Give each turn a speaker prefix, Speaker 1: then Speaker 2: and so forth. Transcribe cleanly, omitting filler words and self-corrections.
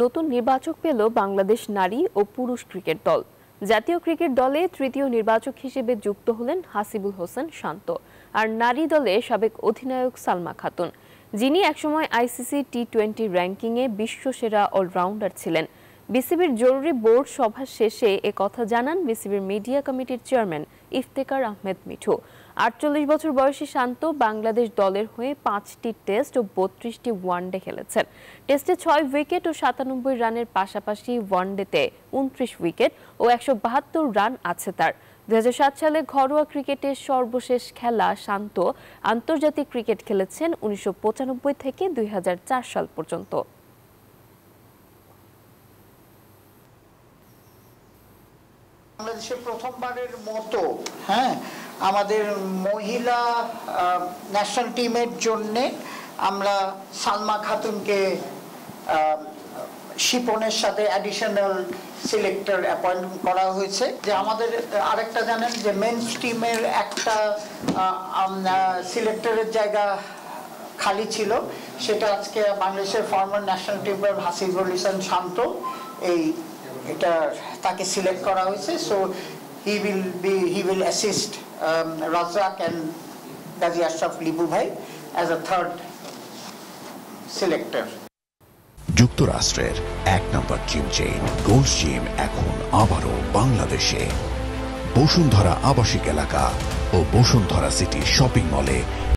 Speaker 1: নতুন নির্বাচক পেল বাংলাদেশ নারী ও পুরুষ ক্রিকেট দল। জাতীয় ক্রিকেট দলে তৃতীয় নির্বাচক হিসেবে যুক্ত হলেন হাসিবুল হোসেন শান্ত, আর নারী দলে সাবেক অধিনায়ক সালমা খাতুন, যিনি একসময় আইসিসি টি-20 র্যাঙ্কিংয়ে বিশ্বসেরা অলরাউন্ডার ছিলেন। বিসিবির জরুরি বোর্ড সভা শেষে একথা জানান বিসিবির মিডিয়া কমিটির চেয়ারম্যান ইফতেখার আহমেদ মিঠু। ৪৮ বছর বয়সী শান্ত বাংলাদেশ দলের হয়ে ৫টি টেস্ট ও ৩২টি ওয়ানডে খেলেছেন। টেস্টে ৬ উইকেট ও ৯৭ রানের পাশাপাশি ওয়ানডেতে ২৯ উইকেট ও ১৭২ রান আছে তার। ২০০৭ সালে ঘরোয়া ক্রিকেটের সর্বশেষ খেলা শান্ত আন্তর্জাতিক ক্রিকেট খেলেছেন ১৯৯৫ থেকে ২০০৪ সাল পর্যন্ত।
Speaker 2: বাংলাদেশে প্রথমবারের মতো আমাদের মহিলা ন্যাশনাল টিমের জন্য আমরা সালমা খাতুনকে শিপনের সাথে অ্যাডিশনাল সিলেক্টর অ্যাপয়েন্ট করা হয়েছে। যে আমাদের আরেকটা জানেন যে মেন্স টিমের একটা সিলেক্টরের জায়গা খালি ছিল, সেটা আজকে বাংলাদেশের ফর্মার ন্যাশনাল টিমের হাসিবুল হোসেন শান্ত এটা তাকে সিলেক্ট করা হয়েছে। So he will assist Razzak and Gazi Ashraf Lipu ভাই অ্যাজ আ থার্ড সিলেক্টর।
Speaker 3: যুক্তরাষ্ট্রের ১ নম্বর জিম চেইন গোল্ড জিম এখন আবারও বাংলাদেশে। বসুন্ধরা আবাসিক এলাকা ও বসুন্ধরা সিটি শপিং মলে